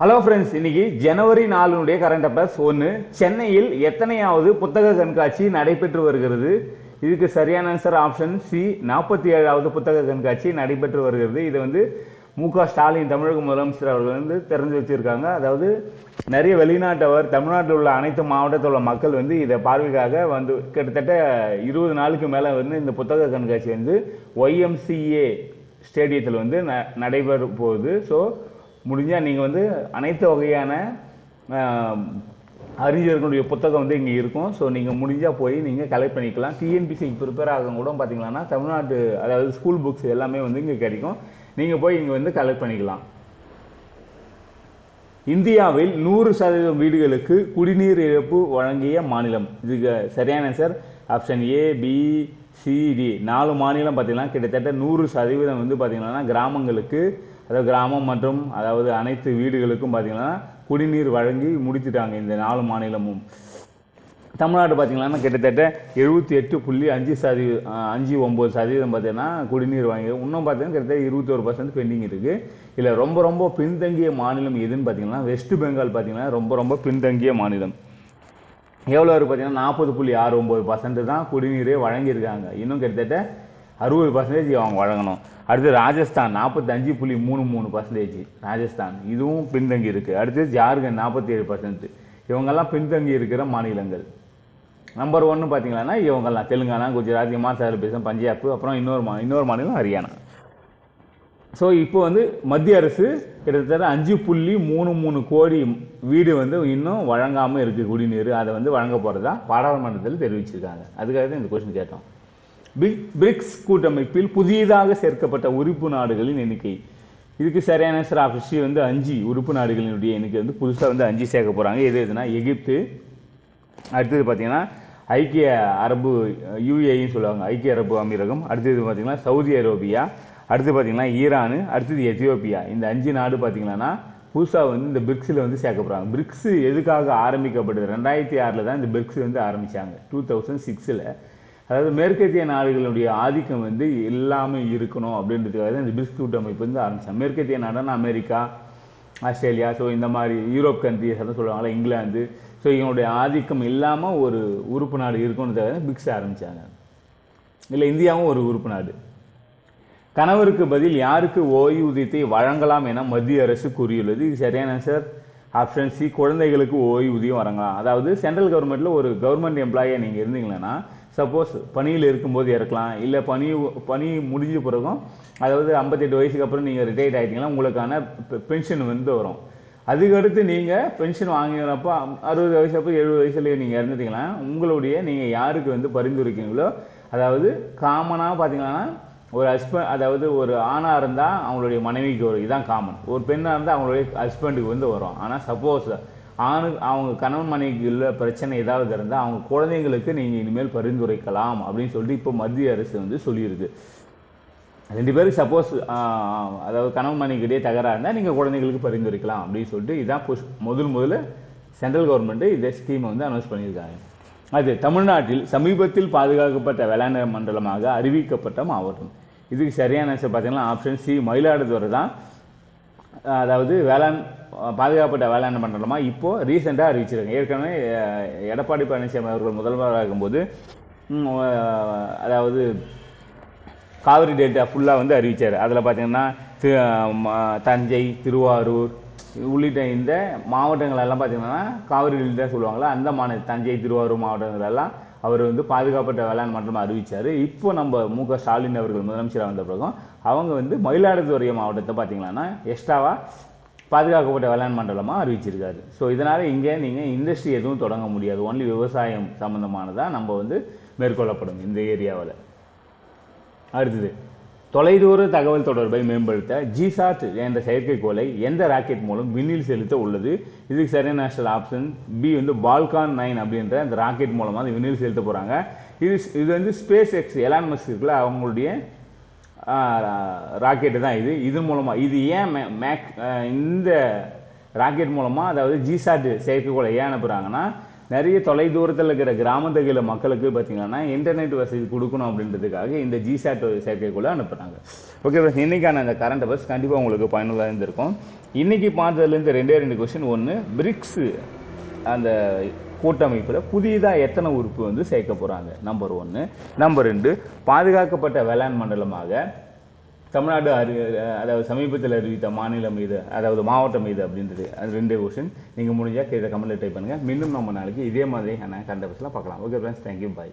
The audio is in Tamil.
ஹலோ ஃப்ரெண்ட்ஸ், இன்னைக்கு ஜனவரி 4 கரண்ட் அஃபேர்ஸ் 1. சென்னையில் எத்தனையாவது புத்தக கண்காட்சி நடைபெற்று வருகிறது? இதுக்கு சரியான ஆன்சர் ஆப்ஷன் சி, 47வது புத்தக கண்காட்சி நடைபெற்று வருகிறது. இது வந்து மு.க. ஸ்டாலின் தமிழக முதலமைச்சர் அவர்கள் வந்து திறந்து வச்சிருக்காங்க. அதாவது நிறைய வெளிநாட்டவர், தமிழ்நாட்டில் உள்ள அனைத்து மாவட்டத்தில் உள்ள மக்கள் வந்து இதை பார்வைக்காக வந்து கிட்டத்தட்ட 20 நாளுக்கு மேலே வந்து இந்த புத்தக கண்காட்சி வந்து YMCA ஸ்டேடியத்தில் வந்து நடைபெற போகுது. ஸோ முடிஞ்சால் நீங்கள் வந்து அனைத்து வகையான அறிஞர்களுடைய புத்தகம் வந்து இங்கே இருக்கும். ஸோ நீங்கள் முடிஞ்சால் போய் நீங்கள் கலெக்ட் பண்ணிக்கலாம். டிஎன்பிசிக்கு ப்ரிப்பேர் ஆகும் கூட பார்த்தீங்கன்னா தமிழ்நாட்டு அதாவது ஸ்கூல் புக்ஸ் எல்லாமே வந்து இங்கே கிடைக்கும். நீங்கள் போய் இங்கே வந்து கலெக்ட் பண்ணிக்கலாம். இந்தியாவில் 100% வீடுகளுக்கு குடிநீர் இழப்பு வழங்கிய மாநிலம். இதுக்கு சரியான answer option A, B, C, D. 4 மாநிலம் பார்த்தீங்கன்னா கிட்டத்தட்ட 100% வந்து பார்த்தீங்கன்னா கிராமங்களுக்கு, அதாவது கிராமம் மற்றும் அதாவது அனைத்து வீடுகளுக்கும் பார்த்தீங்கன்னா குடிநீர் வழங்கி முடிச்சுட்டாங்க இந்த 4 மாநிலமும். தமிழ்நாடு பார்த்தீங்கன்னா கிட்டத்தட்ட 78.59% பார்த்தீங்கன்னா குடிநீர் வாங்கி, இன்னும் பார்த்தீங்கன்னா கிட்டத்தட்ட 21% பெண்டிங் இருக்குது. இல்லை ரொம்ப பின்தங்கிய மாநிலம் எதுன்னு பார்த்தீங்கன்னா வெஸ்ட் பெங்கால் பார்த்தீங்கன்னா ரொம்ப பின்தங்கிய மாநிலம். எவ்வளோ இருக்குது பார்த்தீங்கன்னா 40.69% தான் குடிநீரே வழங்கியிருக்காங்க. இன்னும் கிட்டத்தட்ட 60% அவங்க வழங்கணும். அடுத்து ராஜஸ்தான் 45.33%. ராஜஸ்தான் இதுவும் பின்தங்கி இருக்குது. அடுத்து ஜார்க்கண்ட் 47%. இவங்கெல்லாம் பின்தங்கி இருக்கிற மாநிலங்கள். நம்பர் 1 பார்த்தீங்கன்னா இவங்கெல்லாம் தெலுங்கானா, குஜராத், இமாச்சல பிரதேசம், பஞ்சாப், அப்புறம் இன்னொரு மாநிலம் ஹரியானா. ஸோ இப்போ வந்து மத்திய அரசு கிட்டத்தட்ட 5.33 கோடி வீடு வந்து இன்னும் வழங்காமல் இருக்குது குடிநீர். அதை வந்து வழங்க போகிறதா பாராளுமன்றத்தில் தெரிவிச்சிருக்காங்க. அதுக்காக தான் இந்த கொஸ்டின் கேட்டோம். பிரிக்ஸ் கூட்டமைப்பில் புதியதாக சேர்க்கப்பட்ட உறுப்பு நாடுகளின் எண்ணிக்கை. இதுக்கு சரியான ஆன்சர் ஆப்ஷன் வந்து 5 உறுப்பு நாடுகளினுடைய எண்ணிக்கை வந்து புதுசாக வந்து 5 சேர்க்க போகிறாங்க. எதுனா எகிப்து, அடுத்தது பார்த்தீங்கன்னா ஐக்கிய அரபு UAEன்னு சொல்லுவாங்க, ஐக்கிய அரபு அமீரகம். அடுத்தது பார்த்தீங்கன்னா சவுதி அரேபியா, அடுத்து பார்த்தீங்கன்னா ஈரானு, அடுத்தது எத்தியோப்பியா. இந்த 5 நாடு பார்த்தீங்கன்னா புதுசாக வந்து இந்த பிரிக்ஸில் வந்து சேர்க்க போகிறாங்க. பிரிக்ஸ் எதுக்காக ஆரம்பிக்கப்பட்டது? 2006 தான் இந்த பிரிக்ஸ் வந்து ஆரம்பித்தாங்க. 2006. அதாவது மேற்கத்திய நாடுகளுடைய ஆதிக்கம் வந்து எல்லாமே இருக்கணும் அப்படின்றதுக்காக தான் இந்த பிரிக்ஸ் கூட்டமைப்பு வந்து ஆரம்பித்தாங்க. மேற்கத்திய நாடுனா அமெரிக்கா, ஆஸ்திரேலியா, ஸோ இந்த மாதிரி யூரோப் கண்ட்ரிஸ் தான் சொல்லுவாங்களா, இங்கிலாந்து. ஸோ இவங்களுடைய ஆதிக்கம் இல்லாமல் ஒரு உறுப்பு நாடு இருக்கணுன்றதுக்காக தான் பிரிக்ஸ் ஆரம்பித்தாங்க. இல்லை இந்தியாவும் ஒரு உறுப்பு நாடு. கணவருக்கு பதில் யாருக்கு ஓய்வூதியத்தை வழங்கலாம் என மத்திய அரசு கூறியுள்ளது. இது சரியான ஆன்சர் ஆப்ஷன் சி, குழந்தைகளுக்கு ஓய்வூதியம் வழங்கலாம். அதாவது சென்ட்ரல் கவர்மெண்ட்டில் ஒரு கவர்மெண்ட் எம்ப்ளாயாக நீங்கள் இருந்தீங்கன்னா சப்போஸ் பணியில் இருக்கும்போது இறக்கலாம், இல்லை பணி முடிஞ்ச பிறகும், அதாவது 58 வயசுக்கு அப்புறம் நீங்கள் ரிட்டையர்ட் ஆகிட்டீங்கன்னா உங்களுக்கான பென்ஷன் வந்து வரும். அதுக்கடுத்து நீங்கள் பென்ஷன் வாங்கினப்போ 60 வயசு அப்போ 70 வயசுலேயே நீங்கள் இறந்துட்டீங்கன்னா நீங்கள் யாருக்கு வந்து பரிந்துரைக்கிறீங்களோ, அதாவது காமனாக பார்த்தீங்கன்னா ஒரு ஹஸ்பண்ட், அதாவது ஒரு ஆணாக இருந்தால் அவங்களுடைய மனைவிக்கு வரும், இதுதான் காமன். ஒரு பெண்ணாக இருந்தால் அவங்களுடைய ஹஸ்பண்டுக்கு வந்து வரும். ஆனால் சப்போஸ் அவங்க கணவன் மனைவிக்கு உள்ள பிரச்சனை ஏதாவது இருந்தால் அவங்க குழந்தைங்களுக்கு நீங்கள் இனிமேல் பரிந்துரைக்கலாம் அப்படின்னு சொல்லிட்டு இப்போ மத்திய அரசு வந்து சொல்லியிருக்கு. 2 பேருக்கு சப்போஸ் அதாவது கணவன் மனைவிக்கிட்டே தகராறு இருந்தால் நீங்கள் குழந்தைங்களுக்கு பரிந்துரைக்கலாம் அப்படின்னு சொல்லிட்டு இதான் முதல்ல சென்ட்ரல் கவர்மெண்ட்டு இந்த ஸ்கீமை வந்து அனௌன்ஸ் பண்ணியிருக்காங்க. அது தமிழ்நாட்டில் சமீபத்தில் பாதுகாக்கப்பட்ட வேளாண் மண்டலமாக அறிவிக்கப்பட்ட மாவட்டம். இதுக்கு சரியான ஆன்சர் பார்த்தீங்கன்னா ஆப்ஷன் சி, மயிலாடுதுறை தான். அதாவது பாதுகாக்கப்பட்ட வேளாண் மண்டலமாக இப்போ ரீசெண்டாக அறிவிச்சிருக்காங்க. ஏற்கனவே எடப்பாடி பழனிசாமி அவர்கள் முதல்வராக இருக்கும்போது அதாவது காவிரி டெல்டா ஃபுல்லாக வந்து அறிவித்தார். அதில் பார்த்தீங்கன்னா தஞ்சை, திருவாரூர் உள்ளிட்ட இந்த மாவட்டங்கள் எல்லாம் பார்த்தீங்கன்னா காவிரி டெல்டா சொல்லுவாங்களா, அந்த தஞ்சை, திருவாரூர் மாவட்டங்கள் எல்லாம் அவர் வந்து பாதுகாப்பட்ட வேளாண் மண்டலமாக அறிவித்தார். இப்போ நம்ம மு.க. ஸ்டாலின் அவர்கள் முதலமைச்சராக வந்த பிறகும் அவங்க வந்து மயிலாடுதுறை மாவட்டத்தை பார்த்தீங்கன்னா எக்ஸ்ட்ராவாக பாதுகாக்கப்பட்ட வேளாண் மண்டலமாக அறிவிச்சிருக்காரு. ஸோ இதனால் இங்கே நீங்கள் இண்டஸ்ட்ரி எதுவும் தொடங்க முடியாது. ஒன்லி விவசாயம் சம்மந்தமானதாக நம்ம வந்து மேற்கொள்ளப்படும் இந்த ஏரியாவில். அடுத்தது, தொலைதூர தகவல் தொடர்பை மேம்படுத்த ஜிசாட் என்ற செயற்கைக்கோளை எந்த ராக்கெட் மூலம் விண்ணில் செலுத்த உள்ளது? இதுக்கு சரியான நேஷனல் ஆப்ஷன் பி வந்து பால்கான் 9 அப்படின்ற அந்த ராக்கெட் மூலமாக அது விண்ணில் செலுத்த போகிறாங்க. இது வந்து ஸ்பேஸ் எக்ஸ் எலான் மஸ்க் இருக்குல்ல, அவங்களுடைய ராக்கெட்டு தான் இது மூலமாக. இது ஏன் இந்த ராக்கெட் மூலமாக, அதாவது ஜிசாட் செயற்கைக்கோளை ஏன் அனுப்புகிறாங்கன்னா, நிறைய தொலைதூரத்தில் இருக்கிற கிராமத்துகள மக்களுக்கு பார்த்தீங்கன்னா இன்டர்நெட் வசதி கொடுக்கணும் அப்படின்றதுக்காக இந்த ஜிசாட் செயற்கைக்குள்ள அனுப்புகிறாங்க. ஓகே ஃப்ரெண்ட்ஸ், இன்னைக்கான அந்த கரண்ட் அஃபேர்ஸ் கண்டிப்பாக உங்களுக்கு பயனுள்ளதாக இருந்திருக்கும். இன்னைக்கு பார்த்ததுலேருந்து ரெண்டே கொஸ்டின். ஒன்று, பிரிக்ஸ் அந்த கூட்டமைப்பில் புதிதாக எத்தனை உறுப்பு வந்து சேர்க்க போகிறாங்க, நம்பர் 1. நம்பர் 2, பாதுகாக்கப்பட்ட வேளாண் மண்டலமாக தமிழ்நாடு அதாவது சமீபத்தில் அறிவித்த மாநிலம் இது, அதாவது மாவட்டம் இது அப்படின்றது. அது 2 கொஸ்டின். நீங்கள் முடிஞ்சால் கீழே கமெண்ட்டில் டைப் பண்ணுங்கள். மீண்டும் நம்ம நாளைக்கு இதே மாதிரி கரண்ட் அஃபேர்ஸ்லாம் பார்க்கலாம். ஓகே ஃப்ரெண்ட்ஸ், தேங்க்யூ, பாய்.